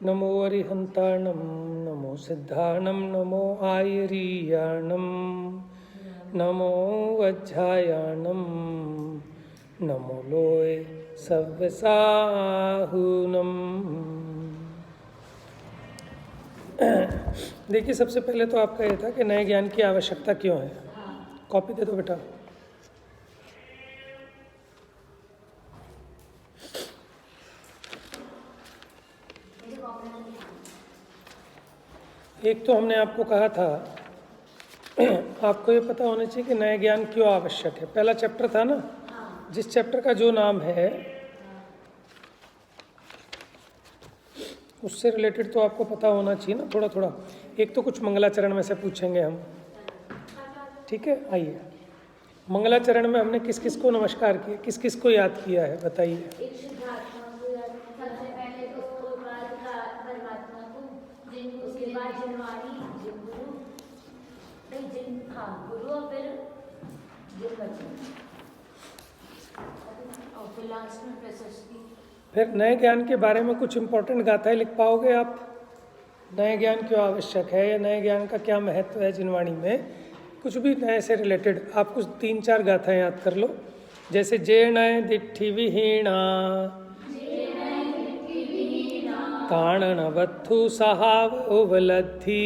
नमो अरिहंताणं नमो सिद्धाणं नमो आयरीयाणं नमो वज्रायाणं नमो लोय सव्यसाहूनम। देखिए, सबसे पहले तो आपका ये था कि नए ज्ञान की आवश्यकता क्यों है। कॉपी दे दो बेटा। एक तो हमने आपको कहा था आपको ये पता होना चाहिए कि नए ज्ञान क्यों आवश्यक है। पहला चैप्टर था ना, जिस चैप्टर का जो नाम है उससे रिलेटेड तो आपको पता होना चाहिए ना थोड़ा थोड़ा। एक तो कुछ मंगलाचरण में से पूछेंगे हम, ठीक है। आइए, मंगलाचरण में हमने किस किस को नमस्कार किया, किस किस को याद किया है, बताइए। फिर नए ज्ञान के बारे में कुछ इंपॉर्टेंट गाथाएं लिख पाओगे आप? नए ज्ञान क्यों आवश्यक है या नए ज्ञान का क्या महत्व है जिनवाणी में, कुछ भी नए से रिलेटेड आप कुछ 3-4 गाथाएं याद कर लो। जैसे जे नय दिट्ठि विहीणा ताणन वत्थु सहाव उवलद्धि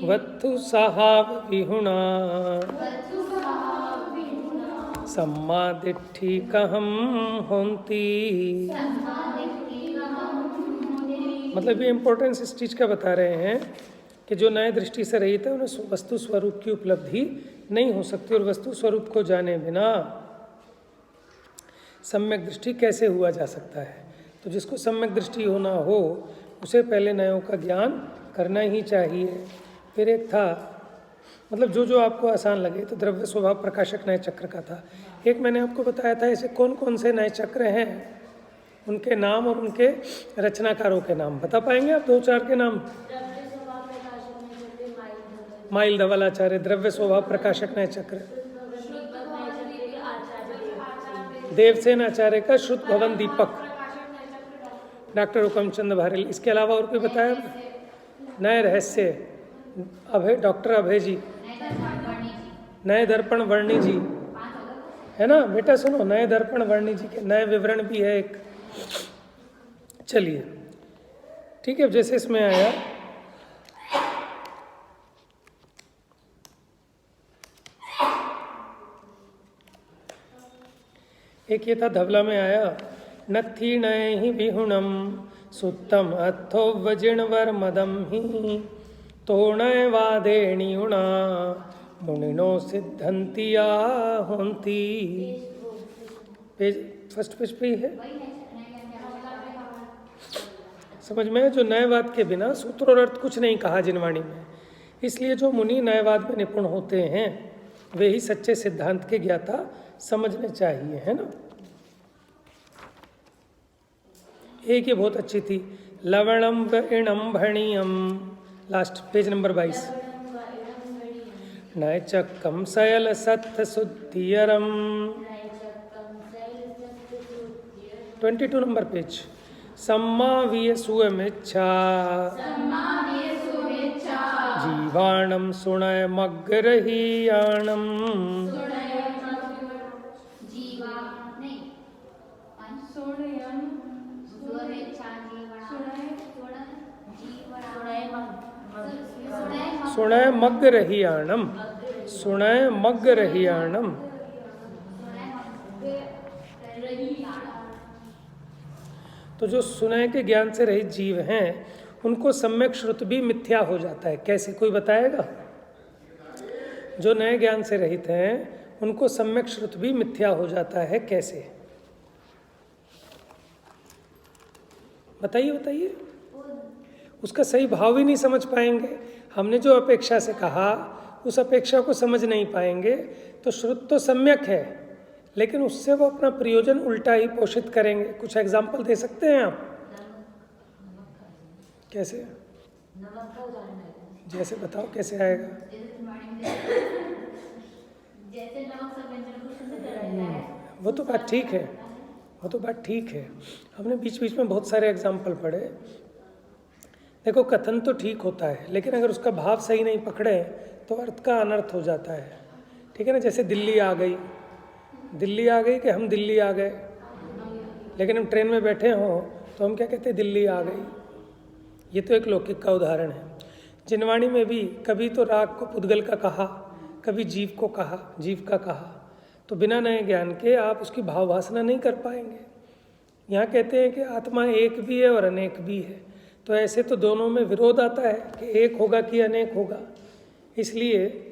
वत्थु सहाव विहुणा सम्मा दिट्ठि कहम होंती। मतलब ये इम्पोर्टेंस इस चीज़ का बता रहे हैं कि जो नए दृष्टि से रहित है उन्हें वस्तु स्वरूप की उपलब्धि नहीं हो सकती, और वस्तु स्वरूप को जाने बिना सम्यक दृष्टि कैसे हुआ जा सकता है। तो जिसको सम्यक दृष्टि होना हो उसे पहले नयों का ज्ञान करना ही चाहिए। फिर एक था, मतलब जो जो आपको आसान लगे, तो द्रव्य स्वभाव प्रकाशक नए चक्र का था। एक मैंने आपको बताया था ऐसे कौन कौन से नए चक्र हैं, उनके नाम और उनके रचनाकारों के नाम बता पाएंगे आप? 2-4 के नाम। माइल धवलाचार्य, द्रव्य स्वभाव प्रकाशक नए चक्र। देवसेन आचार्य का श्रुत भवन दीपक, डॉक्टर हुकमचंद भारेल। इसके अलावा और कोई बताया? नए रहस्य अभय, डॉक्टर अभय जी। नए दर्पण वर्णी जी, है ना बेटा? सुनो, नए दर्पण वर्णी जी के नए विवरण भी है एक। चलिए ठीक है, जैसे इसमें आया एक ये था, धवला में आया नत्थी नय ही विहुणम सुत्तम अथो वजिणवर मदम ही तोणय वादेणियुणा मुनिनो सिद्धंतिया होंती। पेज फर्स्ट पेज पे ही है, समझ में? जो नयवाद के बिना सूत्र और अर्थ कुछ नहीं कहा जिनवाणी में, इसलिए जो मुनि नयवाद में निपुण होते हैं वे ही सच्चे सिद्धांत के ज्ञाता समझने चाहिए, है ना। एक ये बहुत अच्छी थी, लवणम इणम भणियम, लास्ट पेज नंबर 22। नैचक्कम सयल सत्थ सुद्धियरम, 22 नंबर पेज। सम्मा विय सुयमिच्छा जीवाणम सुणय मग्गरहीयाणम। सुणय मग्गरहीयाणम, सुणय मग्गरहीयाणम। तो जो सुनय के ज्ञान से रहित जीव हैं उनको सम्यक श्रुत भी मिथ्या हो जाता है। कैसे, कोई बताएगा? जो नए ज्ञान से रहित हैं उनको सम्यक श्रुत भी मिथ्या हो जाता है, कैसे? बताइए बताइए। उसका सही भाव ही नहीं समझ पाएंगे। हमने जो अपेक्षा से कहा उस अपेक्षा को समझ नहीं पाएंगे। तो श्रुत तो सम्यक है, लेकिन उससे वो अपना प्रयोजन उल्टा ही पोषित करेंगे। कुछ एग्जाम्पल दे सकते हैं आप? कैसे? जैसे बताओ कैसे आएगा? वो तो बात ठीक है, वो तो बात ठीक है। हमने बीच बीच में बहुत सारे एग्जाम्पल पढ़े। देखो, कथन तो ठीक होता है, लेकिन अगर उसका भाव सही नहीं पकड़े तो अर्थ का अनर्थ हो जाता है। ठीक है ना? जैसे दिल्ली आ गई कि हम दिल्ली आ गए, लेकिन हम ट्रेन में बैठे हों तो हम क्या कहते हैं? दिल्ली आ गई। ये तो एक लौकिक का उदाहरण है। जिनवाणी में भी कभी तो राग को पुद्गल का कहा, कभी जीव का कहा, तो बिना नए ज्ञान के आप उसकी भाववासना नहीं कर पाएंगे। यहाँ कहते हैं कि आत्मा एक भी है और अनेक भी है, तो ऐसे तो दोनों में विरोध आता है कि एक होगा कि अनेक होगा। इसलिए,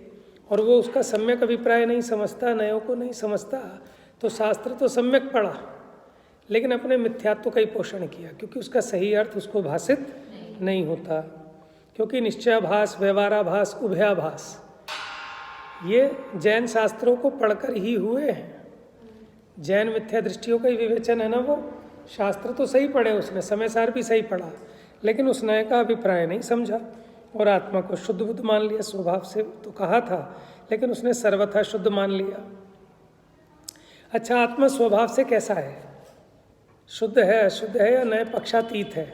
और वो उसका सम्यक अभिप्राय नहीं समझता, नयों को नहीं समझता, तो शास्त्र तो सम्यक पढ़ा लेकिन अपने मिथ्यात्व का ही पोषण किया, क्योंकि उसका सही अर्थ उसको भाषित नहीं होता। क्योंकि निश्चयाभास, व्यवहाराभास, उभयाभास ये जैन शास्त्रों को पढ़कर ही हुए हैं। जैन मिथ्या दृष्टियों का ही विवेचन है ना। वो शास्त्र तो सही पढ़े उसने, समय सार भी सही पढ़ा, लेकिन उस नए का अभिप्राय नहीं समझा और आत्मा को शुद्ध बुद्ध मान लिया। स्वभाव से तो कहा था, लेकिन उसने सर्वथा शुद्ध मान लिया। अच्छा, आत्मा स्वभाव से कैसा है? शुद्ध है, अशुद्ध है या नए पक्षातीत है?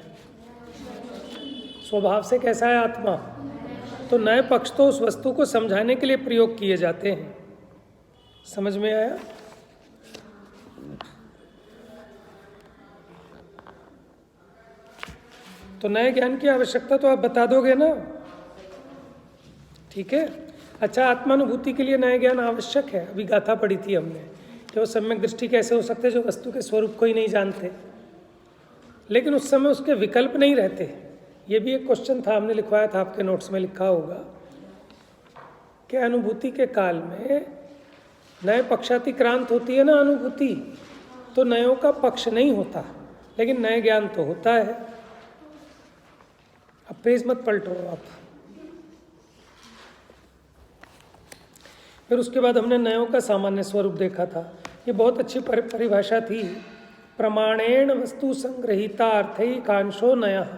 स्वभाव से कैसा है आत्मा? तो नए पक्ष तो उस वस्तु को समझाने के लिए प्रयोग किए जाते हैं। समझ में आया? तो नए ज्ञान की आवश्यकता तो आप बता दोगे ना? ठीक है। अच्छा, आत्मानुभूति के लिए नए ज्ञान आवश्यक है। अभी गाथा पढ़ी थी हमने कि वो सम्यक दृष्टि कैसे हो सकते जो वस्तु के स्वरूप को ही नहीं जानते, लेकिन उस समय उसके विकल्प नहीं रहते। ये भी एक क्वेश्चन था, हमने लिखवाया था, आपके नोट्स में लिखा होगा कि अनुभूति के काल में नए पक्षातिक्रांत होती है ना अनुभूति, तो नयों का पक्ष नहीं होता, लेकिन नए ज्ञान तो होता है। अब पेज मत पलटो आप। फिर उसके बाद हमने नयों का सामान्य स्वरूप देखा था। ये बहुत अच्छी परिभाषा थी, प्रमाणेण वस्तु संग्रहिता अर्थैकांशो नयः।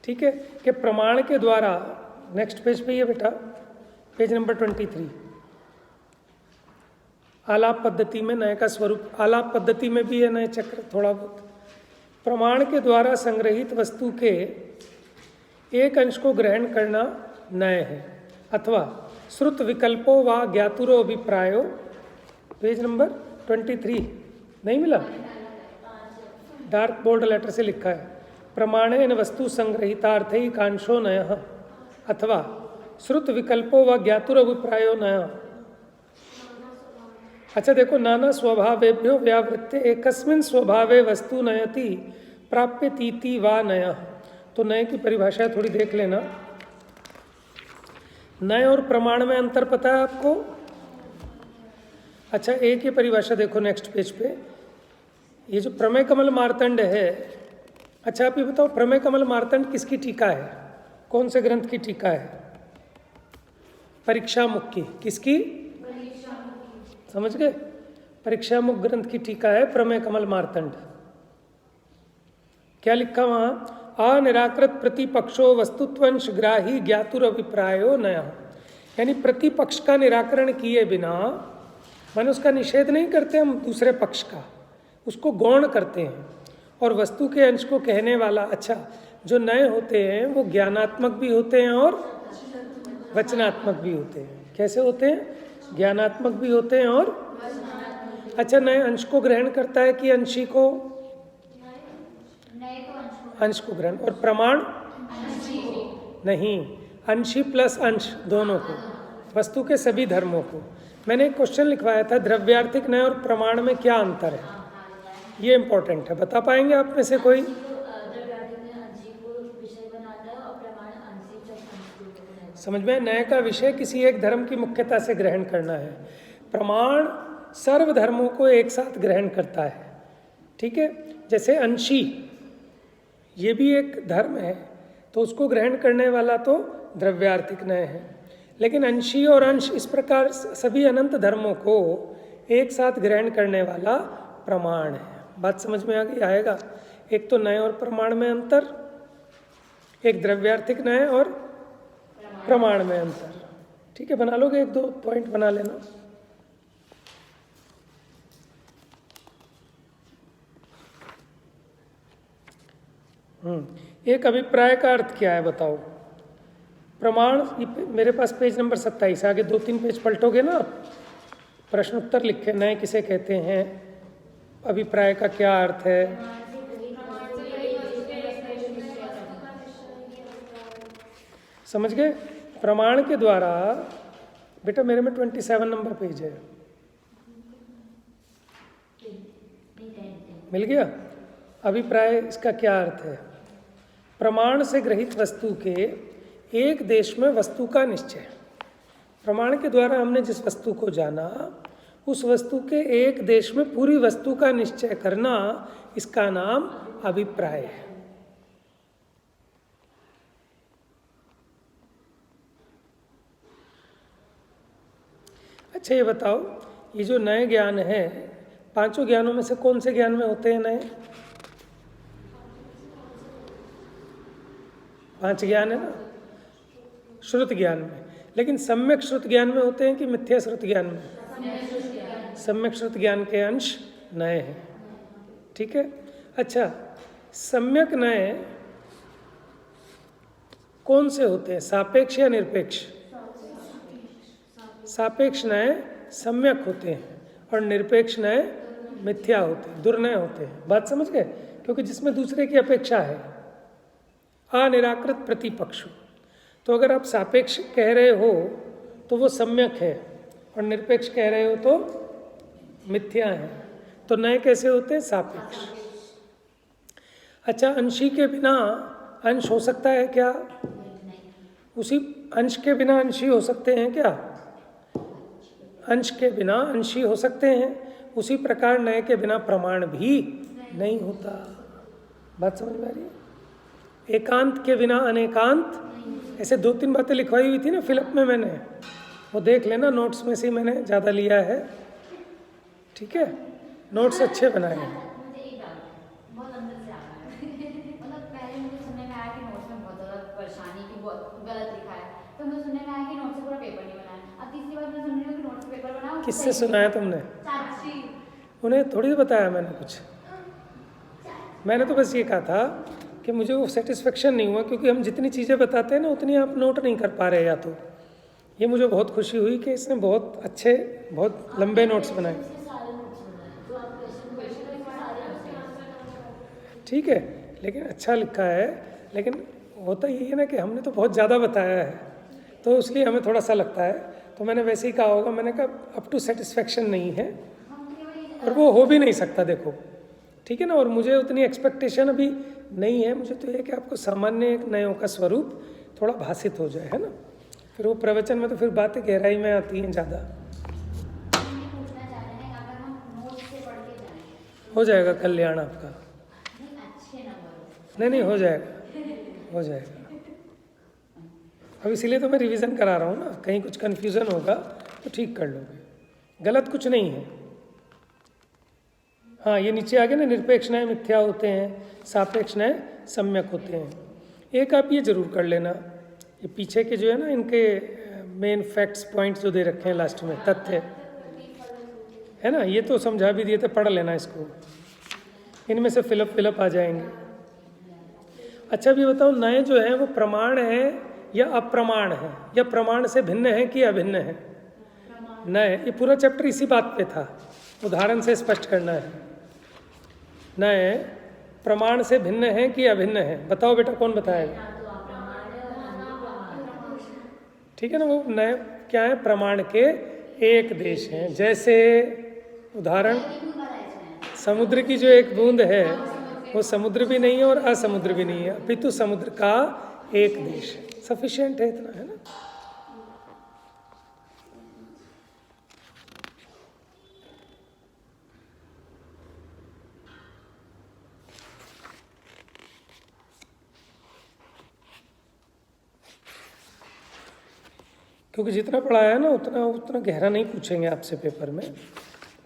ठीक है, कि प्रमाण के द्वारा, नेक्स्ट पेज पे ये बेटा, पेज नंबर 23, आलाप पद्धति में नए का स्वरूप, आलाप पद्धति में भी है नए चक्र थोड़ा बहुत। प्रमाण के द्वारा संग्रहित वस्तु के एक अंश को ग्रहण करना नए है, अथवा श्रुत विकल्पो व ज्ञातुरो अभिप्रायो, पेज नंबर 23 नहीं मिला? डार्क बोल्ड लेटर से लिखा है, प्रमाणेन वस्तु संग्रहितार्थैकांशो नयः अथवा श्रुत विकल्पो व ज्ञातुर अभिप्रायो नयः। अच्छा देखो, नाना स्वभावेभ्यो व्यावृत्ते एकस्मिन् स्वभावे वस्तु नयति प्राप्यतीति वा नयः। तो नए की परिभाषा थोड़ी देख लेना। नए और प्रमाण में अंतर पता है आपको? अच्छा, एक ही परिभाषा देखो नेक्स्ट पेज पे, ये जो प्रमेय कमल मार्तंड है। अच्छा, आप ये बताओ, प्रमेय कमल मार्तंड किसकी टीका है? कौन से ग्रंथ की टीका है? परीक्षामुख की। किसकी? समझ गए? परीक्षामुख ग्रंथ की टीका है प्रमेय कमल मार्तंड। क्या लिखा वहां? अनिराकृत प्रतिपक्षो वस्तुत्वंश ग्राही ज्ञातुर अभिप्रायो नयः। यानी प्रतिपक्ष का निराकरण किए बिना, माने उसका निषेध नहीं करते हम दूसरे पक्ष का, उसको गौण करते हैं। और वस्तु के अंश को कहने वाला, अच्छा, जो नए होते हैं वो ज्ञानात्मक भी होते हैं और वचनात्मक भी होते हैं। कैसे होते हैं? ज्ञानात्मक भी होते हैं और अच्छा, नए अंश को ग्रहण करता है कि अंशी को? अंश को ग्रहण। और प्रमाण नहीं, अंशी प्लस अंश दोनों को, वस्तु के सभी धर्मों को। मैंने एक क्वेश्चन लिखवाया था, द्रव्यार्थिक नए और प्रमाण में क्या अंतर है? ये इंपॉर्टेंट है, बता पाएंगे आप में से कोई? समझ में? नए का विषय किसी एक धर्म की मुख्यता से ग्रहण करना है, प्रमाण सर्व धर्मों को एक साथ ग्रहण करता है। ठीक है, जैसे अंशी, ये भी एक धर्म है, तो उसको ग्रहण करने वाला तो द्रव्यार्थिक नए है। लेकिन अंशी और अंश इस प्रकार सभी अनंत धर्मों को एक साथ ग्रहण करने वाला प्रमाण है। बात समझ में आ गई? आएगा? एक तो नए और प्रमाण में अंतर, एक द्रव्यार्थिक नए और प्रमाण में अंतर। ठीक है, बना लोगे? एक दो पॉइंट बना लेना। एक अभिप्राय का अर्थ क्या है बताओ? प्रमाण, मेरे पास पेज नंबर 27, आगे 2-3 पेज पलटोगे ना, प्रश्न उत्तर लिखे नए किसे कहते हैं, अभिप्राय का क्या अर्थ है? समझ गए? प्रमाण के द्वारा, बेटा मेरे में 27 नंबर पेज है, मिल गया? अभिप्राय इसका क्या अर्थ है? प्रमाण से ग्रहित वस्तु के एक देश में वस्तु का निश्चय। प्रमाण के द्वारा हमने जिस वस्तु को जाना, उस वस्तु के एक देश में पूरी वस्तु का निश्चय करना, इसका नाम अभिप्राय है। अच्छा ये बताओ, ये जो नए ज्ञान है, 5 ज्ञानों में से कौन से ज्ञान में होते हैं नए? 5 ज्ञान है ना, श्रुत ज्ञान में। लेकिन सम्यक श्रुत ज्ञान में होते हैं कि मिथ्या श्रुत ज्ञान में? सम्यक श्रुत ज्ञान के अंश नए हैं, ठीक है। अच्छा, सम्यक नए कौन से होते हैं, सापेक्ष या निरपेक्ष? सापेक्ष नए सम्यक होते हैं और निरपेक्ष नए मिथ्या होते हैं, दुर्नय होते हैं। बात समझ गए? क्योंकि जिसमें दूसरे की अपेक्षा है, अनिराकृत प्रतिपक्ष। तो अगर आप सापेक्ष कह रहे हो तो वो सम्यक है, और निरपेक्ष कह रहे हो तो मिथ्या है। तो नए कैसे होते हैं? सापेक्ष। अच्छा, अंशी के बिना अंश हो सकता है क्या? उसी अंश के बिना अंशी हो सकते हैं क्या? अंश के बिना अंशी हो सकते हैं। उसी प्रकार नए के बिना प्रमाण भी नहीं होता। बात समझ में आ रही है? एकांत के बिना अनेकांत, ऐसे 2-3 बातें लिखवाई हुई थी ना फिलअप में, मैंने वो देख लेना, नोट्स में से मैंने ज़्यादा लिया है, ठीक है? नोट्स अच्छे बनाए हैं। किससे सुनाया तुमने? उन्हें थोड़ी बताया मैंने कुछ। मैंने तो बस ये कहा था कि मुझे वो सेटिस्फेक्शन नहीं हुआ, क्योंकि हम जितनी चीज़ें बताते हैं ना उतनी आप नोट नहीं कर पा रहे। या तो ये मुझे बहुत खुशी हुई कि इसने बहुत अच्छे, बहुत लंबे नोट्स बनाए। ठीक है, लेकिन अच्छा लिखा है। लेकिन होता यही है ना कि हमने तो बहुत ज़्यादा बताया है, तो इसलिए हमें थोड़ा सा लगता है। तो मैंने वैसे ही कहा होगा, मैंने कहा अप टू सेटिस्फेक्शन नहीं है, और वो हो भी नहीं सकता, देखो, ठीक है ना। और मुझे उतनी एक्सपेक्टेशन अभी नहीं है। मुझे तो ये कि आपको सामान्य एक नयों का स्वरूप थोड़ा भाषित हो जाए, है ना। फिर वो प्रवचन में तो फिर बातें गहराई में आती हैं ज़्यादा। हो जाएगा कल्याण आपका। नहीं, हो जाएगा, हो जाएगा। अब इसीलिए तो मैं रिवीजन करा रहा हूँ ना, कहीं कुछ कन्फ्यूज़न होगा तो ठीक कर लोगे। गलत कुछ नहीं है। हाँ, ये नीचे आगे ना, निरपेक्ष न्याय मिथ्या होते हैं, सापेक्ष न्याय सम्यक होते हैं। एक आप ये जरूर कर लेना, ये पीछे के जो है ना, इनके मेन फैक्ट्स पॉइंट्स जो दे रखे हैं लास्ट में, तथ्य है ना, ये तो समझा भी दिए थे, पढ़ लेना इसको। इनमें से फिलअप आ जाएंगे। अच्छा, भी बताओ, नए जो है वो प्रमाण है या अप्रमाण है, या प्रमाण से भिन्न है कि अभिन्न है? नए, ये पूरा चैप्टर इसी बात पे था, उदाहरण से स्पष्ट करना है। नए प्रमाण से भिन्न है कि अभिन्न है? बताओ बेटा, कौन बताएगा? ठीक है ना। वो नए क्या है? प्रमाण के एक देश हैं। जैसे उदाहरण, समुद्र की जो एक बूंद है वो समुद्र भी नहीं है और असमुद्र भी नहीं है, अपितु समुद्र का एक देश है। सफिशिएंट है इतना, है ना। क्योंकि जितना पढ़ाया है ना उतना गहरा नहीं पूछेंगे आपसे पेपर में।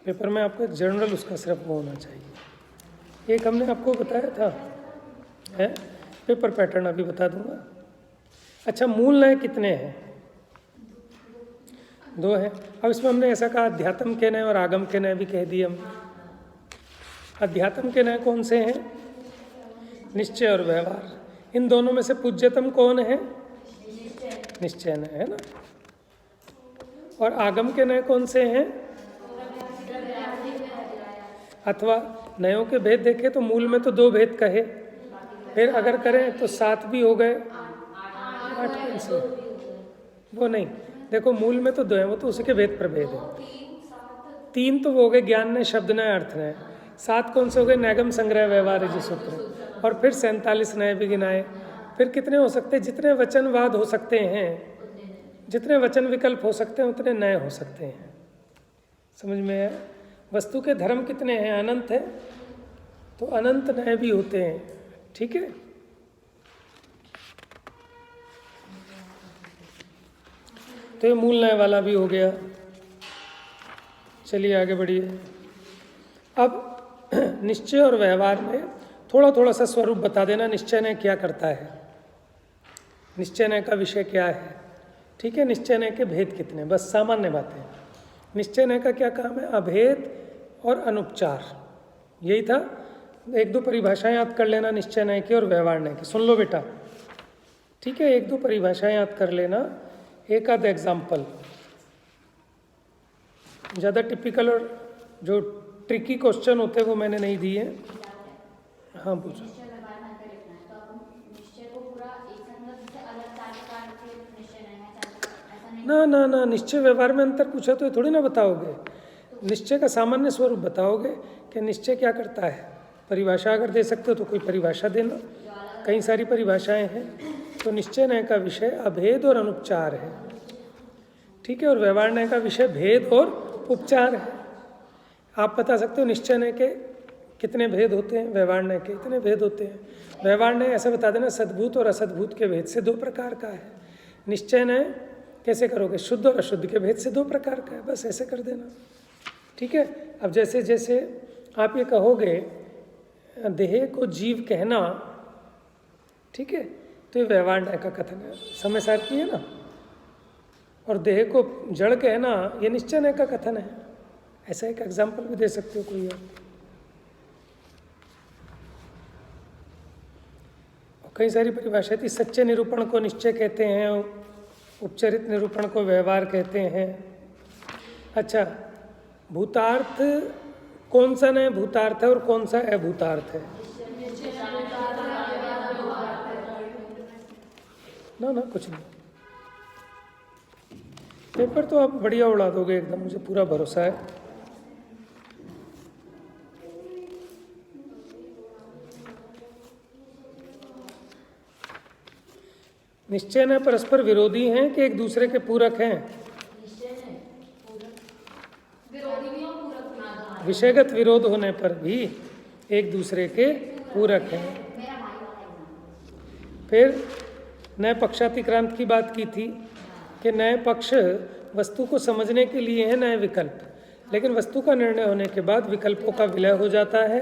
पेपर में आपको एक जनरल उसका सिर्फ वो होना चाहिए। एक हमने आपको बताया था, है पेपर पैटर्न, अभी बता दूंगा। अच्छा, मूल नए कितने हैं? 2 हैं। अब इसमें हमने ऐसा कहा, अध्यात्म के नए और आगम के नए भी कह दिए हमने। अध्यात्म के नए कौन से हैं? निश्चय और व्यवहार, इन दोनों में से पूज्यतम कौन है? निश्चय नय है ना। और आगम के नय कौन से हैं? अथवा नयों के भेद देखे तो मूल में तो 2 भेद कहे, फिर अगर करें तो 7 भी हो गए, 8 कौन से? वो नहीं, देखो मूल में तो 2 हैं, वो तो उसी के भेद प्रभेद है। 3 तो वो हो गए ज्ञान ने, शब्द ने, अर्थ ने। 7 कौन से हो गए? नैगम, संग्रह, व्यवहार, जी सूत्र। और फिर 47 नए भी गिनाए। फिर कितने हो सकते हैं? जितने वचनवाद हो सकते हैं, जितने वचन विकल्प हो सकते हैं, उतने नए हो सकते हैं। समझ में आया? वस्तु के धर्म कितने हैं? अनंत है, तो अनंत नए भी होते हैं। ठीक है, तो ये मूल नए वाला भी हो गया। चलिए आगे बढ़िए। अब निश्चय और व्यवहार में थोड़ा थोड़ा सा स्वरूप बता देना। निश्चय नय क्या करता है, निश्चय नय का विषय क्या है। ठीक है, निश्चय नय के भेद कितने, बस सामान्य बातें। निश्चय नय का क्या काम है? अभेद और अनुपचार, यही था। 1-2 परिभाषाएं याद कर लेना निश्चय नय की और व्यवहार नय की। सुन लो बेटा, ठीक है, 1-2 परिभाषाएं याद कर लेना, एक आध एग्जाम्पल। ज़्यादा टिपिकल और जो ट्रिकी क्वेश्चन होते हैं वो मैंने नहीं दिए। हाँ पूछो। ना ना ना, निश्चय व्यवहार में अंतर पूछा तो ये थोड़ी ना बताओगे। निश्चय का सामान्य स्वरूप बताओगे कि निश्चय क्या करता है। परिभाषा अगर दे सकते हो तो कोई परिभाषा देना, कई सारी परिभाषाएं हैं। तो निश्चय नय का विषय अभेद और अनुपचार है, ठीक है, और व्यवहार नय का विषय भेद और उपचार है। आप बता सकते हो निश्चय नय के कितने भेद होते हैं, व्यवहार नय के इतने भेद होते हैं। व्यवहार नय ऐसा बता देना सद्भूत और असद्भूत के भेद से 2 प्रकार का है। निश्चय नय कैसे करोगे? शुद्ध और अशुद्ध के भेद से 2 प्रकार का है, बस ऐसे कर देना। ठीक है, अब जैसे जैसे आप ये कहोगे देह को जीव कहना, ठीक है, तो ये व्यवहार नय का कथन है, समय सार की है ना। और देह को जड़ कहना ये निश्चय नय का कथन है। ऐसा एक एग्जाम्पल भी दे सकते हो कोई और कई सारी परिभाषा थी। सच्चे निरूपण को निश्चय कहते हैं, उपचरित निरूपण को व्यवहार कहते हैं। अच्छा, भूतार्थ कौन सा नय भूतार्थ है और कौन सा अभूतार्थ है? ना ना कुछ नहीं, पेपर तो आप बढ़िया उड़ा दोगे एकदम, मुझे पूरा भरोसा है। निश्चय नय परस्पर विरोधी हैं कि एक दूसरे के पूरक हैं? विषयगत विरोध होने पर भी एक दूसरे के पूरक हैं। फिर नय पक्षातिक्रांत की बात की थी कि नए पक्ष वस्तु को समझने के लिए है, नए विकल्प, लेकिन वस्तु का निर्णय होने के बाद विकल्पों का विलय हो जाता है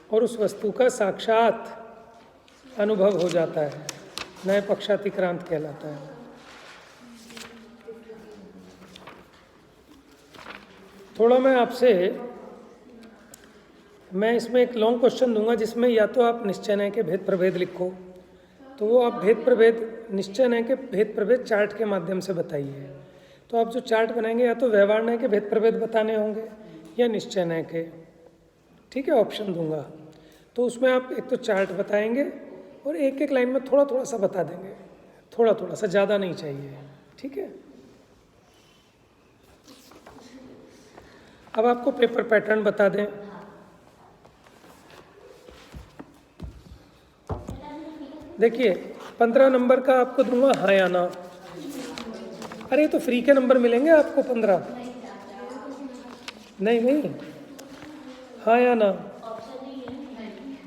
और उस वस्तु का साक्षात अनुभव हो जाता है, नए पक्षातिक्रांत कहलाता है। थोड़ा मैं इसमें एक लॉन्ग क्वेश्चन दूंगा जिसमें या तो आप निश्चय नय के भेद प्रभेद लिखो, तो वो आप भेद प्रभेद निश्चय नय के भेद प्रभेद चार्ट के माध्यम से बताइए। तो आप जो चार्ट बनाएंगे या तो व्यवहार नय के भेद प्रभेद बताने होंगे या निश्चय नय के, ठीक है, ऑप्शन दूंगा। तो उसमें आप एक तो चार्ट बताएंगे और एक एक लाइन में थोड़ा थोड़ा सा बता देंगे, थोड़ा थोड़ा सा, ज़्यादा नहीं चाहिए, ठीक है। अब आपको पेपर पैटर्न बता दें। देखिए 15 नंबर का आपको दूंगा हाँ या ना। अरे तो फ्री के नंबर मिलेंगे आपको 15। नहीं नहीं, हाँ या ना,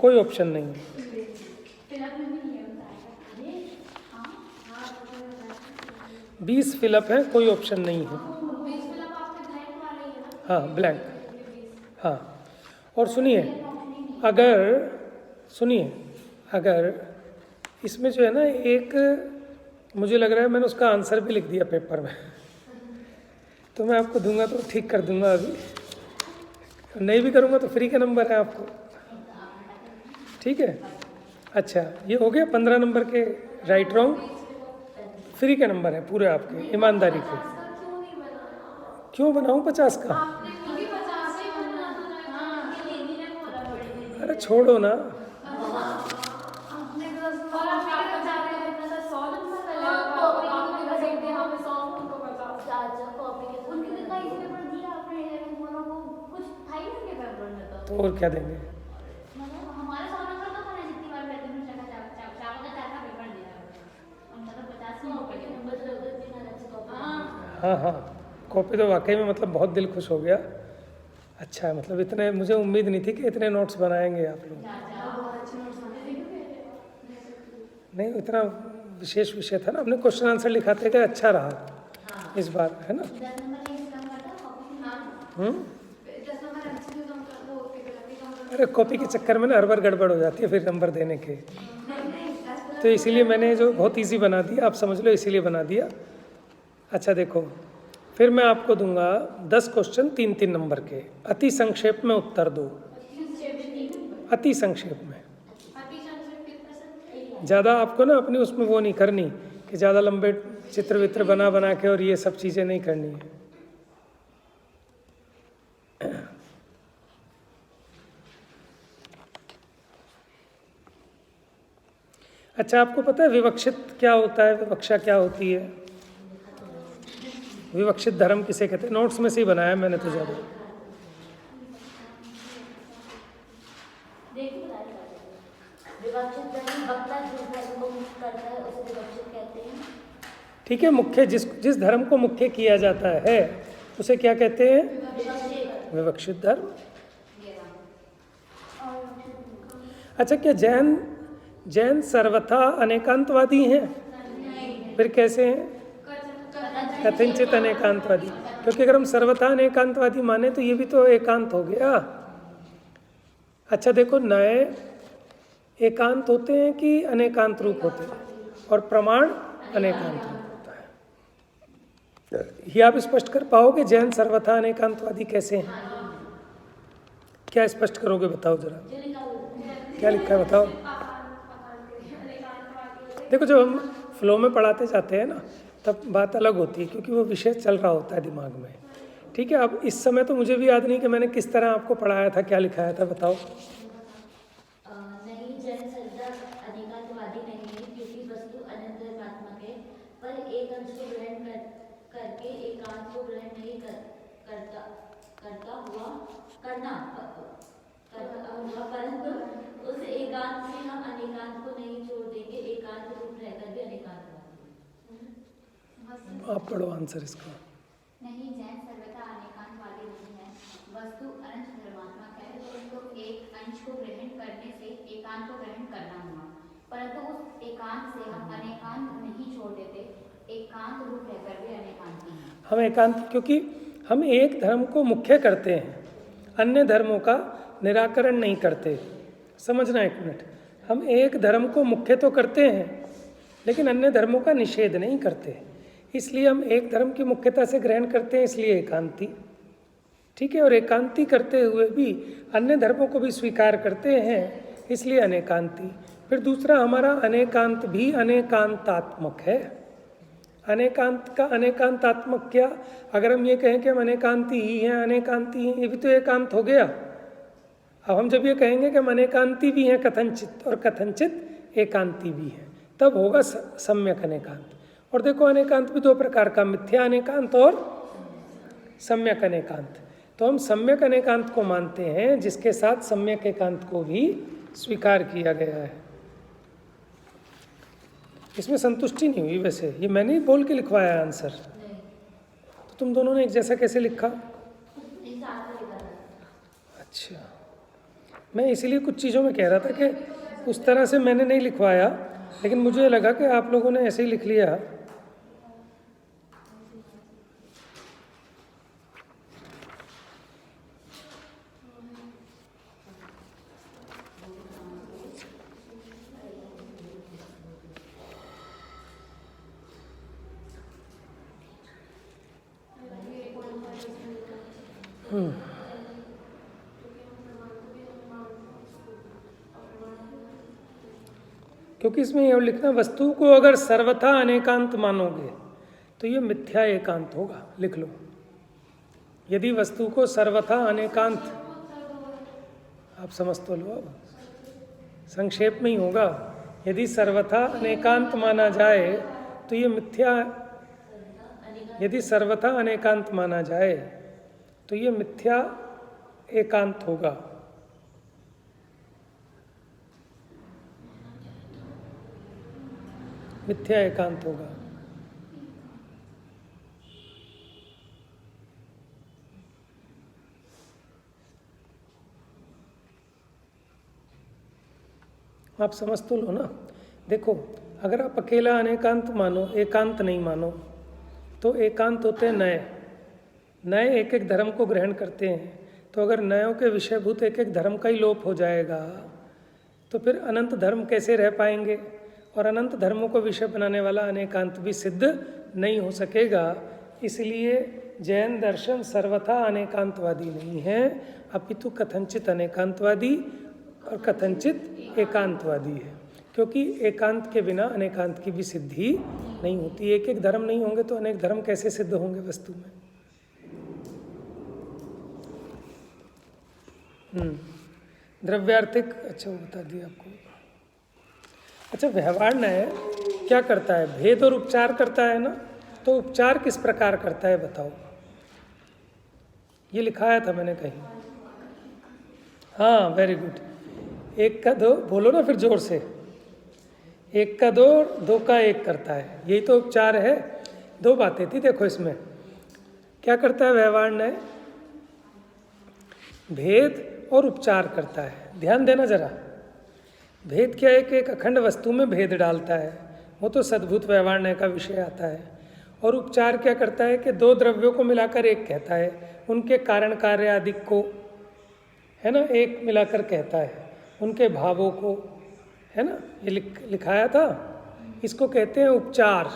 कोई ऑप्शन नहीं। 20 फिलअप है, कोई ऑप्शन नहीं है। हाँ ब्लैंक, हाँ। और सुनिए अगर इसमें जो है ना, एक मुझे लग रहा है मैंने उसका आंसर भी लिख दिया पेपर में, तो मैं आपको दूंगा तो ठीक कर दूंगा, अभी नहीं भी करूंगा तो फ्री के नंबर है आपको। ठीक है। अच्छा, ये हो गया 15 नंबर के राइट रॉन्ग। फ्री के नंबर है पूरे आपके, ईमानदारी के। क्यों बनाऊं 50 का? अरे छोड़ो ना, तो और क्या देंगे? हाँ हाँ, कॉपी तो वाकई में मतलब बहुत दिल खुश हो गया। अच्छा है, मतलब इतने मुझे उम्मीद नहीं थी कि इतने नोट्स बनाएंगे आप लोग। नहीं, इतना विशेष विषय था ना, अपने क्वेश्चन आंसर लिखाते गए, अच्छा रहा इस बार, है ना। अरे कॉपी के चक्कर में ना हर बार गड़बड़ हो जाती है फिर नंबर देने के, तो इसीलिए मैंने जो बहुत इजी बना दिया, आप समझ लो इसीलिए बना दिया। अच्छा देखो, फिर मैं आपको दूंगा 10 क्वेश्चन 3-3 नंबर के, अति संक्षेप में उत्तर दो। अति संक्षेप में, ज़्यादा आपको ना अपनी उसमें वो नहीं करनी कि ज़्यादा लंबे चित्र वित्र बना बना के और ये सब चीज़ें नहीं करनी है। अच्छा, आपको पता है विवक्षित क्या होता है, विवक्षा क्या होती है? विवक्षित धर्म किसे कहते हैं? नोट्स में से ही बनाया मैंने तो ज़्यादा। ठीक है, मुख्य जिस धर्म को मुख्य किया जाता है उसे क्या कहते हैं? विवक्षित धर्म। अच्छा, क्या जैन सर्वथा अनेकांतवादी हैं? फिर कैसे हैं? कथनचित अनेकांतवादी। क्योंकि अगर हम सर्वथा अनेकांतवादी माने तो ये भी तो एकांत हो गया। अच्छा देखो, नए एकांत होते हैं कि अनेकांत रूप होते हैं, और प्रमाण अनेकांत रूप होता है। ये आप स्पष्ट कर पाओगे जैन सर्वथा अनेकांतवादी कैसे हैं? क्या स्पष्ट करोगे, बताओ जरा, क्या लिखा है बताओ। देखो, जब हम फ्लो में पढ़ाते जाते हैं ना तब बात अलग होती है, क्योंकि वो विषय चल रहा होता है दिमाग में। ठीक है, अब इस समय तो मुझे भी याद नहीं कि मैंने किस तरह आपको पढ़ाया था, क्या लिखाया था, बताओ। नहीं, जैन सर्वथा अनेकांतवादी नहीं है, क्योंकि वस्तु अनंतरमात्मक है, पर एक अंश को ग्रहण करके एकांत को ग्रहण नहीं करता हुआ, परंतु उस एकांत से हम अनेकांत को नहीं छोड़ देंगे, एकांत रूप रहकर भी अनेकांतवादी। आप पढ़ो आंसर इसका। नहीं, जैन सर्वथा अनेकांतवादी नहीं है, वस्तु अनंत धर्मात्मक है, तो एक अंश को ग्रहण करने से एकांत को ग्रहण करना हुआ, परंतु उस एकांत से हम अनेकांत नहीं छोड़ देते, एकांत रूप रहकर भी अनेकांती हैं। हम एकांत, क्योंकि हम एक धर्म को मुख्य करते हैं, अन्य धर्मों का निराकरण नहीं करते। समझना एक मिनट, हम एक धर्म को मुख्य तो करते हैं लेकिन अन्य धर्मों का निषेध नहीं करते। इसलिए हम एक धर्म की मुख्यता से ग्रहण करते हैं, इसलिए एकांती। ठीक है, और एकांती करते हुए भी अन्य धर्मों को भी स्वीकार करते हैं, इसलिए अनेकांती। फिर दूसरा, हमारा अनेकांत भी अनेकांतात्मक है। अनेकांत का अनेकांतात्मक क्या? अगर हम ये कहें कि हम अनेकांती ही हैं, अनेकांती हैं, ये भी तो एकांत हो गया। अब हम जब ये कहेंगे कि हम अनेकांती भी हैं कथनचित, और कथनचित एकांती भी हैं, तब होगा सम्यक अनेकांत। और देखो, अनेकांत भी दो प्रकार का, मिथ्या अनेकांत और सम्यक अनेकांत। तो हम सम्यक अनेकांत को मानते हैं, जिसके साथ सम्यक एकांत को भी स्वीकार किया गया है। इसमें संतुष्टि नहीं हुई वैसे, ये मैंने ही बोल के लिखवाया आंसर, तो तुम दोनों ने एक जैसा कैसे लिखा? अच्छा, मैं इसीलिए कुछ चीज़ों में कह रहा था कि उस तरह से मैंने नहीं लिखवाया, लेकिन मुझे लगा कि आप लोगों ने ऐसे ही लिख लिया। क्योंकि इसमें यह लिखना, वस्तु को अगर सर्वथा अनेकांत मानोगे तो ये मिथ्या एकांत होगा। लिख लो, यदि वस्तु को सर्वथा अनेकांत, आप समझ तो लो, अब संक्षेप में ही होगा। यदि सर्वथा अनेकांत माना जाए तो ये मिथ्या, यदि सर्वथा अनेकांत माना जाए तो ये मिथ्या एकांत होगा। मिथ्या एकांत होगा। आप समझ तो लो ना। देखो, अगर आप अकेला अनेकांत मानो, एकांत नहीं मानो, तो एकांत होते हैं नए। नए एक एक धर्म को ग्रहण करते हैं, तो अगर नयों के विषयभूत एक एक धर्म का ही लोप हो जाएगा तो फिर अनंत धर्म कैसे रह पाएंगे? और अनंत धर्मों को विषय बनाने वाला अनेकांत भी सिद्ध नहीं हो सकेगा। इसलिए जैन दर्शन सर्वथा अनेकांतवादी नहीं है, अपितु कथनचित अनेकांतवादी और कथनचित एकांतवादी है। क्योंकि एकांत के बिना अनेकांत की भी सिद्धि नहीं होती। एक एक धर्म नहीं होंगे तो अनेक धर्म कैसे सिद्ध होंगे वस्तु में? द्रव्यार्थिक, अच्छा वो बता दिया आपको। अच्छा, व्यवहार न्याय क्या करता है? भेद और उपचार करता है ना। तो उपचार किस प्रकार करता है बताओ? ये लिखाया था मैंने कहीं। हाँ, वेरी गुड। एक का दो, बोलो ना फिर जोर से। एक का दो, दो का एक करता है, यही तो उपचार है। दो बातें थी देखो इसमें। क्या करता है व्यवहार न्याय? भेद और उपचार करता है। ध्यान देना जरा। भेद क्या है कि एक अखंड वस्तु में भेद डालता है, वो तो सद्भूत व्यवहार न्याय का विषय आता है। और उपचार क्या करता है कि दो द्रव्यों को मिलाकर एक कहता है, उनके कारण कार्य आदि को, है ना, एक मिलाकर कहता है, उनके भावों को, है ना, ये लिखाया था। इसको कहते हैं उपचार,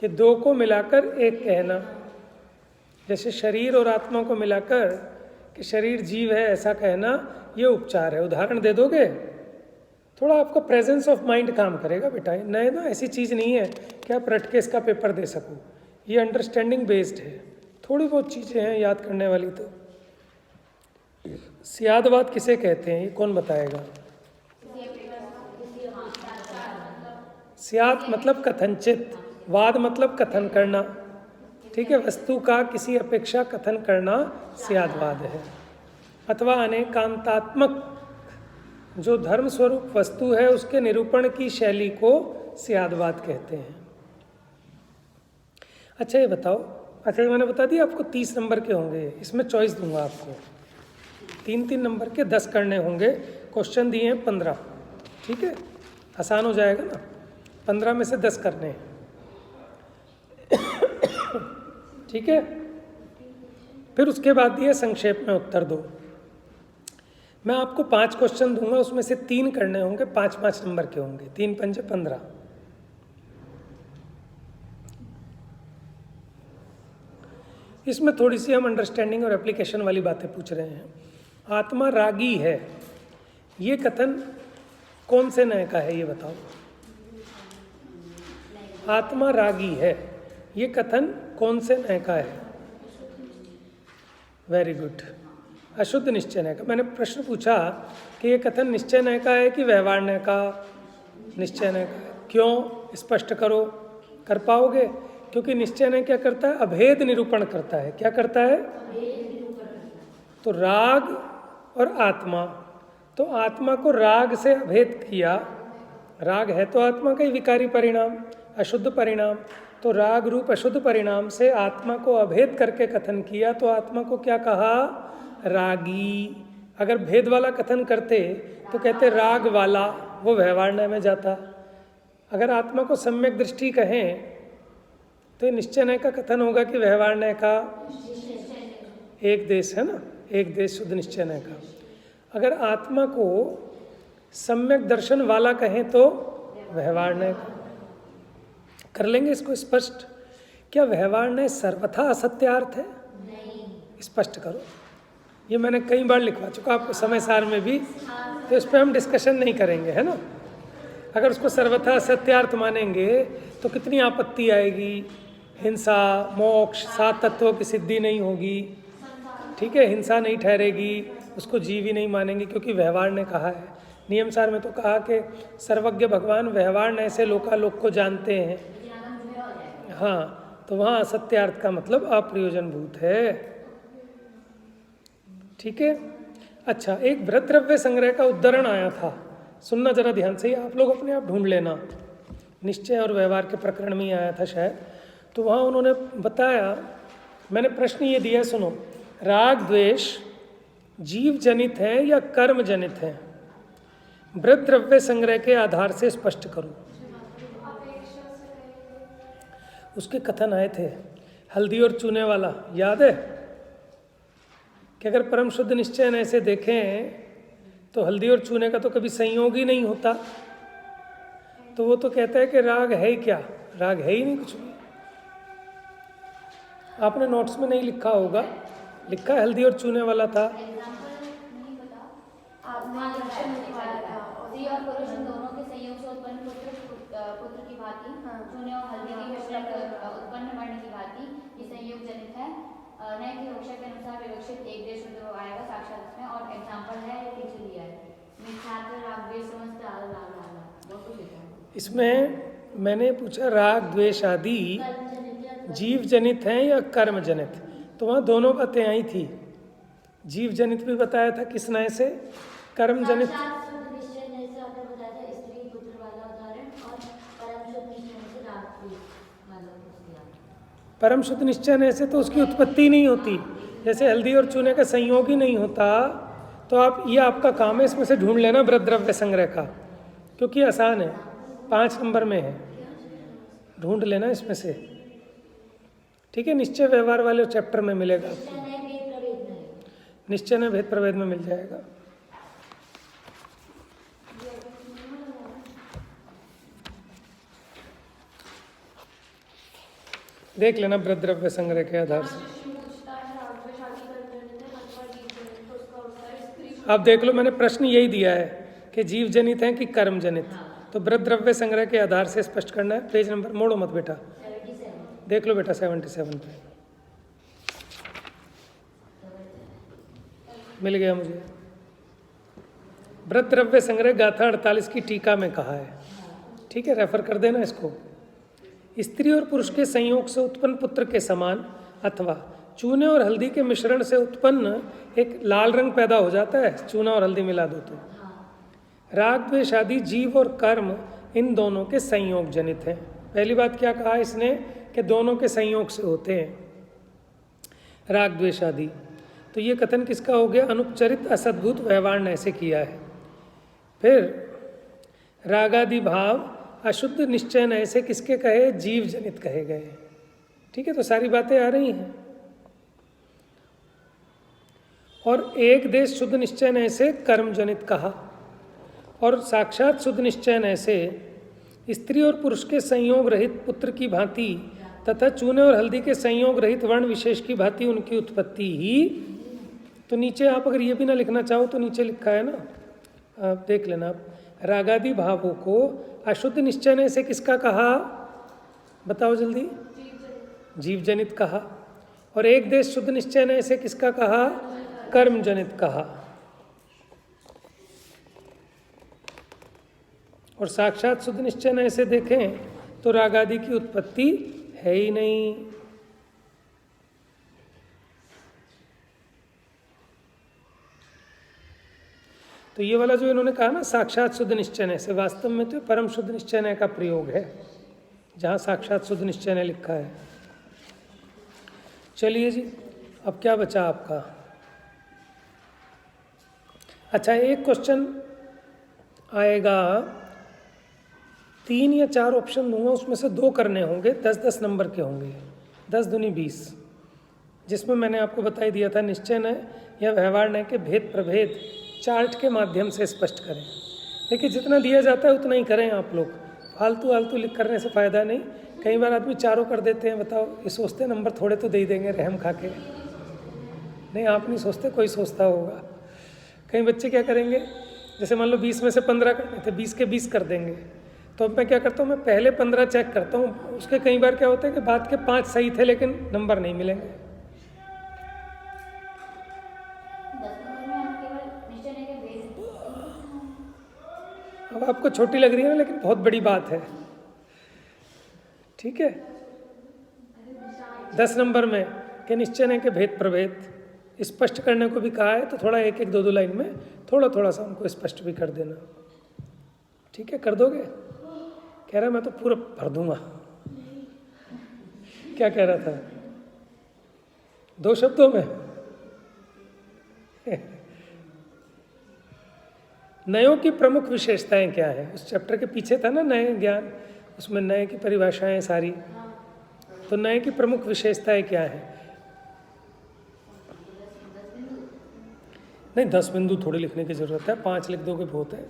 कि दो को मिलाकर एक कहना। जैसे शरीर और आत्मा को मिलाकर कि शरीर जीव है ऐसा कहना, ये उपचार है। उदाहरण दे दोगे? थोड़ा आपका प्रेजेंस ऑफ माइंड काम करेगा बेटा। नए ना ऐसी चीज़ नहीं है कि आप रट के इसका पेपर दे सको। ये अंडरस्टैंडिंग बेस्ड है। थोड़ी बहुत चीज़ें हैं याद करने वाली। तो सियादवाद किसे कहते हैं, ये कौन बताएगा? सियाद मतलब कथनचित, वाद मतलब कथन करना। ठीक है, वस्तु का किसी अपेक्षा कथन करना सियादवाद है। अथवा अनेकांतात्मक जो धर्म स्वरूप वस्तु है उसके निरूपण की शैली को सियादवाद कहते हैं। अच्छा ये बताओ, अच्छा ये मैंने बता दिया आपको 30 नंबर के होंगे, इसमें चॉइस दूंगा आपको। 3-3 नंबर के 10 करने होंगे। क्वेश्चन दिए हैं 15। ठीक है, आसान हो जाएगा ना। 15 में से 10 करने हैं। ठीक है, फिर उसके बाद दिए संक्षेप में उत्तर दो। मैं आपको 5 क्वेश्चन दूंगा, उसमें से 3 करने होंगे, 5-5 नंबर के होंगे। 3 पंजे 15। इसमें थोड़ी सी हम अंडरस्टैंडिंग और एप्लीकेशन वाली बातें पूछ रहे हैं। आत्मा रागी है, ये कथन कौन से न्याय का है ये बताओ? आत्मा रागी है, ये कथन कौन से न्याय का है? वेरी गुड, अशुद्ध निश्चय न्याय का। मैंने प्रश्न पूछा कि ये कथन निश्चय न्याय का है कि व्यवहार न्याय का? निश्चय न्याय का। क्यों? स्पष्ट करो। कर पाओगे? क्योंकि निश्चय न्याय क्या करता है? अभेद निरूपण करता है। क्या करता है? तो राग और आत्मा, तो आत्मा को राग से अभेद किया। राग है तो आत्मा का ही विकारी परिणाम, अशुद्ध परिणाम। तो राग रूप अशुद्ध परिणाम से आत्मा को अभेद करके कथन किया, तो आत्मा को क्या कहा? रागी। अगर भेद वाला कथन करते तो कहते राग वाला, वो व्यवहार न्याय में जाता। अगर आत्मा को सम्यक दृष्टि कहें तो निश्चय न्याय का कथन होगा कि व्यवहार न्याय का? एक देश है ना, एक देश शुद्ध निश्चय न्याय का। अगर आत्मा को सम्यक दर्शन वाला कहें तो व्यवहार न्याय का। कर लेंगे इसको स्पष्ट। क्या व्यवहार न्याय सर्वथा असत्यार्थ है? स्पष्ट करो। ये मैंने कई बार लिखवा चुका आपको समय सार में भी, तो इस पर हम डिस्कशन नहीं करेंगे, है ना। अगर उसको सर्वथा सत्यार्थ मानेंगे तो कितनी आपत्ति आएगी। हिंसा, मोक्ष, 7 तत्वों की सिद्धि नहीं होगी, ठीक है, हिंसा नहीं ठहरेगी, उसको जीव ही नहीं मानेंगे, क्योंकि व्यवहार ने कहा है। नियम सार में तो कहा कि सर्वज्ञ भगवान व्यवहार ऐसे लोकालोक को जानते हैं। हाँ, तो वहाँ असत्यार्थ का मतलब अप्रयोजनभूत है, ठीक है। अच्छा, एक व्रत द्रव्य संग्रह का उद्धरण आया था, सुनना जरा ध्यान से, आप लोग अपने आप ढूंढ लेना, निश्चय और व्यवहार के प्रकरण में ही आया था शायद। तो वहाँ उन्होंने बताया, मैंने प्रश्न ये दिया, सुनो, राग द्वेष जीव जनित है या कर्म जनित है? व्रत द्रव्य संग्रह के आधार से स्पष्ट करो। उसके कथन आए थे, हल्दी और चूने वाला, याद है कि अगर परम शुद्ध निश्चय ऐसे देखें तो हल्दी और चूने का तो कभी संयोग ही नहीं होता। तो वो तो कहता है कि राग है ही क्या, राग है ही नहीं कुछ भी। आपने नोट्स में नहीं लिखा होगा, लिखा है हल्दी और चूने वाला था। स्त्री और पुरुष दोनों के संयोग से उत्पन्न पुत्र की भांति, चूने और हल्दी के मिश्रण उत्पन्न वर्ण की भांति ये संयोग जनित है। नए की विवक्षा के अनुसार विवक्षित एक देश शुद्ध आएगा साक्षात इसमें, और एग्जाम्पल है पीछे दिया है, मिथ्यात्व राग द्वेष समस्त बहुत कुछ लिखा है इसमें। मैंने पूछा राग द्वेष आदि जीव जनित हैं या कर्म जनित, तो वहाँ दोनों बातें आई थी। जीव जनित भी बताया था किस नए से, कर्म जनित। परम शुद्ध निश्चय ऐसे तो उसकी उत्पत्ति नहीं होती, जैसे हल्दी और चूने का संयोग ही नहीं होता। तो आप, ये आपका काम है, इसमें से ढूंढ लेना व्रत द्रव्य संग्रह का, क्योंकि आसान है, 5 नंबर में है, ढूंढ लेना इसमें से, ठीक है। निश्चय व्यवहार वाले चैप्टर में मिलेगा आपको, निश्चय में भेद प्रभेद में मिल जाएगा। देख लेना व्रत द्रव्य संग्रह के आधार से। आप देख लो, मैंने प्रश्न यही दिया है कि जीव जनित है कि कर्म जनित, तो व्रत द्रव्य संग्रह के आधार से स्पष्ट करना है। पेज नंबर मोड़ो मत बेटा, देख लो बेटा 77 पे मिल गया मुझे। व्रत द्रव्य संग्रह गाथा 48 की टीका में कहा है, ठीक है, रेफर कर देना इसको। स्त्री और पुरुष के संयोग से उत्पन्न पुत्र के समान अथवा चूने और हल्दी के मिश्रण से उत्पन्न एक लाल रंग पैदा हो जाता है, चूना और हल्दी मिला दो तो। राग द्वेष आदि जीव और कर्म इन दोनों के संयोग जनित हैं। पहली बात क्या कहा इसने कि दोनों के संयोग से होते हैं राग द्वेष आदि। तो ये कथन किसका हो गया? अनुपचरित असद्भुत व्यवहार ने ऐसे किया है। फिर रागादि भाव अशुद्ध निश्चय न ऐसे किसके कहे? जीव जनित कहे गए। ठीक है, तो सारी बातें आ रही हैं। और एक देश शुद्ध निश्चय न ऐसे कर्म जनित कहा, और साक्षात शुद्ध निश्चय न ऐसे स्त्री और पुरुष के संयोग रहित पुत्र की भांति तथा चूने और हल्दी के संयोग रहित वर्ण विशेष की भांति उनकी उत्पत्ति ही। तो नीचे आप अगर ये भी ना लिखना चाहो तो नीचे लिखा है ना, आप देख लेना। आप रागादि भावों को अशुद्ध निश्चय ने से किसका कहा? बताओ जल्दी। जीव जनित कहा। और एक देश शुद्ध निश्चय ने से किसका कहा? कर्म जनित कहा। और साक्षात शुद्ध निश्चय ने ऐसे देखें तो रागादि की उत्पत्ति है ही नहीं। तो ये वाला जो इन्होंने कहा ना साक्षात शुद्ध निश्चय से, वास्तव में तो परम शुद्ध निश्चय का प्रयोग है जहाँ साक्षात शुद्ध निश्चय ने लिखा है। चलिए जी, अब क्या बचा आपका? अच्छा, एक क्वेश्चन आएगा, 3 या 4 ऑप्शन दूंगा, उसमें से 2 करने होंगे, 10-10 नंबर के होंगे, 10 दूनी 20, जिसमें मैंने आपको बता ही दिया था निश्चय न या व्यवहार न के भेद प्रभेद चार्ट के माध्यम से स्पष्ट करें। देखिए, जितना दिया जाता है उतना ही करें आप लोग, फालतू लिख करने से फ़ायदा नहीं। कई बार आदमी 4 कर देते हैं, बताओ, ये सोचते नंबर थोड़े तो दे ही देंगे रहम खा के। नहीं, आप नहीं सोचते, कोई सोचता होगा। कई बच्चे क्या करेंगे, जैसे मान लो 20 में से 15 करने थे, 20 के 20 कर देंगे। तो मैं क्या करता हूँ, मैं पहले 15 चेक करता हूँ, उसके कई बार क्या होता है कि बाद के 5 सही थे लेकिन नंबर नहीं मिलेंगे। 10 नंबर में हम केवल निश्चय नहीं के भेद। अब आपको छोटी लग रही है ना, लेकिन बहुत बड़ी बात है, ठीक है। 10 नंबर में कि निश्चय के भेद प्रभेद स्पष्ट करने को भी कहा है, तो थोड़ा 1-1, 2-2 लाइन में थोड़ा थोड़ा सा उनको स्पष्ट भी कर देना, ठीक है। कर दोगे? कह रहा मैं तो पूरा भर दूंगा। क्या कह रहा था? 2 शब्दों में नयों की प्रमुख विशेषताएं क्या है? उस चैप्टर के पीछे था ना नए ज्ञान, उसमें नए की परिभाषाएं सारी, तो नए की प्रमुख विशेषताएं क्या है? नहीं, 10 बिंदु थोड़ी लिखने की जरूरत है, 5 लिख दोगे बहुत है।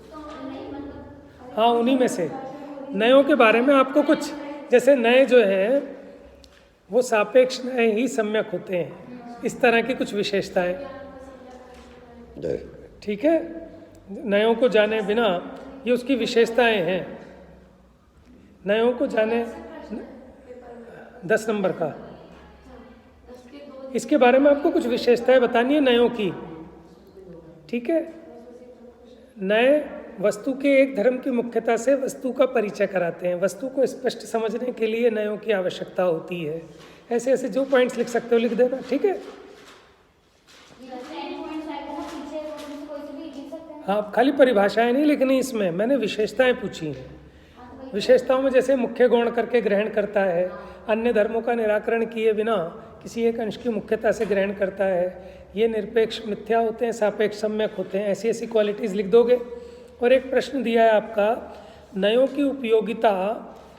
हाँ, उन्हीं में से नयों के बारे में आपको कुछ, जैसे नए जो हैं वो सापेक्ष नए ही सम्यक होते हैं, इस तरह की कुछ विशेषताएं, ठीक है। नयों को जाने बिना ये उसकी विशेषताएं हैं। नयों को जाने 10 नंबर का, इसके बारे में आपको कुछ विशेषताएं बतानी है नयों की, ठीक है। नए वस्तु के एक धर्म की मुख्यता से वस्तु का परिचय कराते हैं। वस्तु को स्पष्ट समझने के लिए नयों की आवश्यकता होती है। ऐसे ऐसे जो पॉइंट्स लिख सकते हो लिख देना, ठीक है। हाँ, खाली परिभाषाएं नहीं लिखनी इसमें, मैंने विशेषताएं पूछी हैं। विशेषताओं में जैसे मुख्य गौण करके ग्रहण करता है, अन्य धर्मों का निराकरण किए बिना किसी एक अंश की मुख्यता से ग्रहण करता है, ये निरपेक्ष मिथ्या होते हैं, सापेक्ष सम्यक होते हैं, ऐसी ऐसी क्वालिटीज़ लिख दोगे। और एक प्रश्न दिया है आपका, नयों की उपयोगिता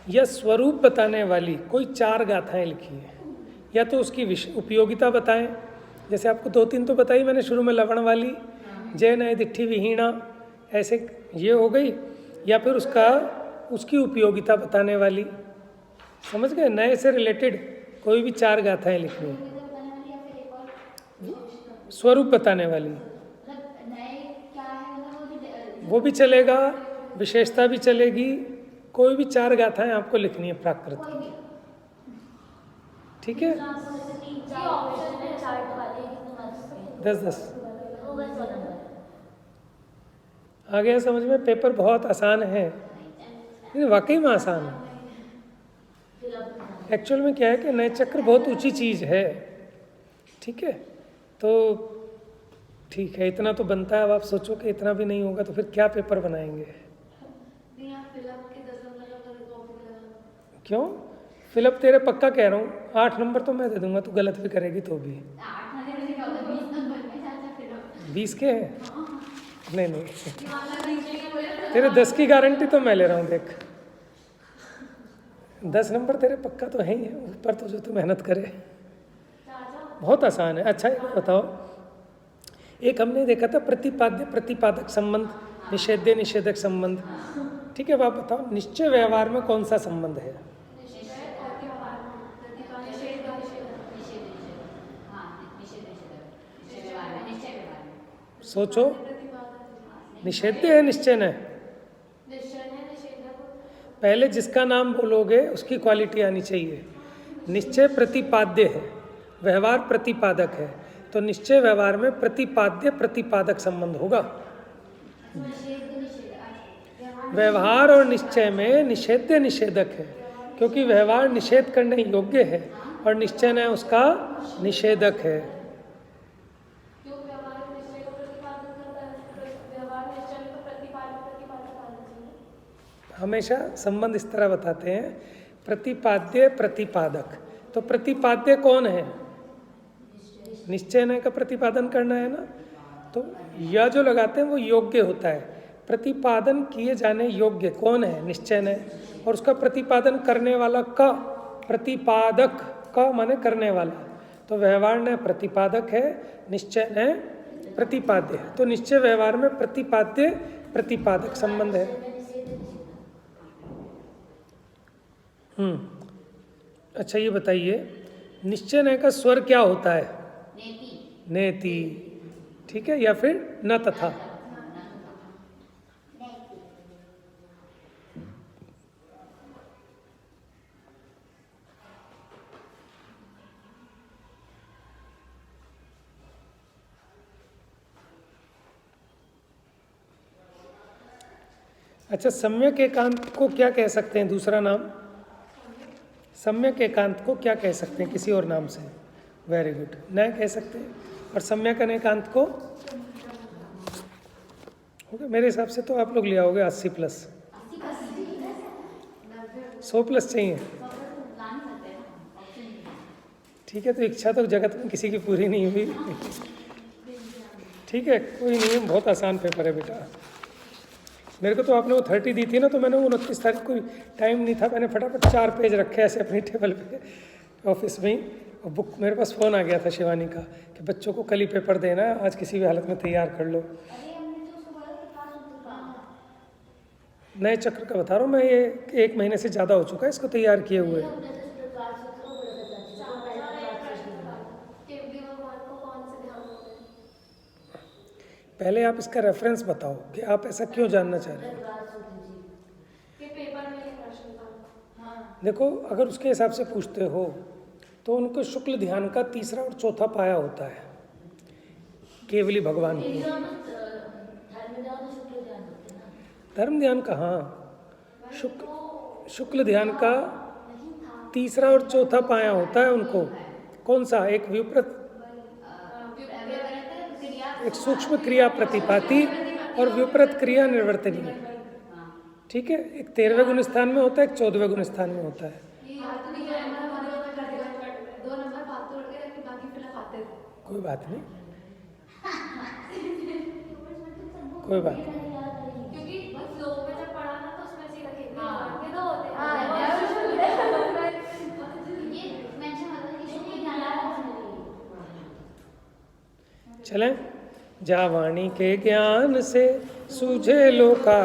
या स्वरूप बताने वाली कोई 4 गाथाएं लिखी हैं, या तो उसकी उपयोगिता बताएं, जैसे आपको 2-3 तो बताई मैंने शुरू में, लवण वाली, जय नय दिट्ठी विहीणा, ऐसे ये हो गई, या फिर उसकी उपयोगिता बताने वाली, समझ गए। नए से रिलेटेड कोई भी 4 गाथाएं लिखनी है, स्वरूप बताने वाली, वो भी चलेगा, विशेषता भी चलेगी, कोई भी 4 गाथाएं आपको लिखनी है प्राकृत की, ठीक है। 10-10 आ गया समझ में। पेपर बहुत आसान है, वाकई में आसान है। एक्चुअल में क्या है कि नए चक्र बहुत ऊंची चीज़ है, ठीक है। तो ठीक है, इतना तो बनता है। अब आप सोचो कि इतना भी नहीं होगा तो फिर क्या पेपर बनाएंगे? क्यों? फिलअप तेरे पक्का कह रहा हूँ, 8 नंबर तो मैं दे दूंगा, तू गलत भी करेगी तो भी। 20 के हैं? नहीं नहीं, तेरे 10 की गारंटी तो मैं ले रहा हूँ। देख, 10 नंबर तेरे पक्का तो है ही है, ऊपर तो जो तू मेहनत करे। बहुत आसान है। अच्छा, एक बताओ, एक हमने देखा था प्रतिपाद्य प्रतिपादक संबंध, निषेध्य निषेधक संबंध, ठीक है। अब आप बताओ निश्चय व्यवहार में कौन सा संबंध है? सोचो, निषेध्य है निश्चय है? पहले जिसका नाम बोलोगे उसकी क्वालिटी आनी चाहिए। निश्चय प्रतिपाद्य है, व्यवहार प्रतिपादक है, तो निश्चय व्यवहार में प्रतिपाद्य प्रतिपादक संबंध होगा। व्यवहार और निश्चय में निषेध्य निषेधक है, क्योंकि व्यवहार निषेध करने योग्य है और निश्चय उसका निषेधक है। हमेशा संबंध इस तरह बताते हैं, प्रतिपाद्य प्रतिपादक। तो प्रतिपाद्य कौन है? निश्चय का प्रतिपादन करना है ना, तो यह जो लगाते हैं वो योग्य होता है। प्रतिपादन किए जाने योग्य कौन है? निश्चय। और उसका प्रतिपादन करने वाला का, प्रतिपादक का माने करने वाला, तो व्यवहार ने प्रतिपादक है, निश्चय ने प्रतिपाद्य है। तो निश्चय व्यवहार में प्रतिपाद्य प्रतिपादक संबंध है। अच्छा, ये बताइए निश्चय का स्वर क्या होता है? नेति, ठीक है, या फिर न तथा। अच्छा, सम्यक एकांत को क्या कह सकते हैं? दूसरा नाम सम्यक एकांत को क्या कह सकते हैं किसी और नाम से? वेरी गुड, न कह सकते हैं। और सम्यक अनेकांत को ओके, मेरे हिसाब से तो आप लोग ले आओगे 80+, 100+ चाहिए। ठीक है, तो इच्छा तो जगत में किसी की पूरी नहीं हुई। ठीक है, कोई नहीं, बहुत आसान पेपर है बेटा। मेरे को तो आपने वो 30 दी थी ना, तो मैंने 29 तारीख को टाइम नहीं था, मैंने फटाफट 4 पेज रखे ऐसे अपनी टेबल पे ऑफिस में ही। और बुक मेरे पास फ़ोन आ गया था शिवानी का कि बच्चों को कल ही पेपर देना है, आज किसी भी हालत में तैयार कर लो। नए चक्र का बता रहा हूँ मैं, ये 1 महीने से ज़्यादा हो चुका है इसको तैयार किए हुए। पहले आप इसका रेफरेंस बताओ कि आप ऐसा क्यों जानना चाह रहे हो। देखो, अगर उसके हिसाब से पूछते हो तो उनको शुक्ल ध्यान का तीसरा और चौथा पाया होता है केवली भगवान की। धर्म ध्यान कहाँ, शुक्ल ध्यान का तीसरा और चौथा पाया होता है उनको। कौन सा? एक व्युप्रत, एक सूक्ष्म क्रिया प्रतिपाती और व्युप्रत क्रिया निर्वर्तनीय। ठीक है, एक 13वें गुण स्थान में होता है, एक 14वें गुण स्थान में होता है। कोई बात नहीं, कोई बात नहीं। चलें, जा वाणी के ज्ञान से सूझे लोका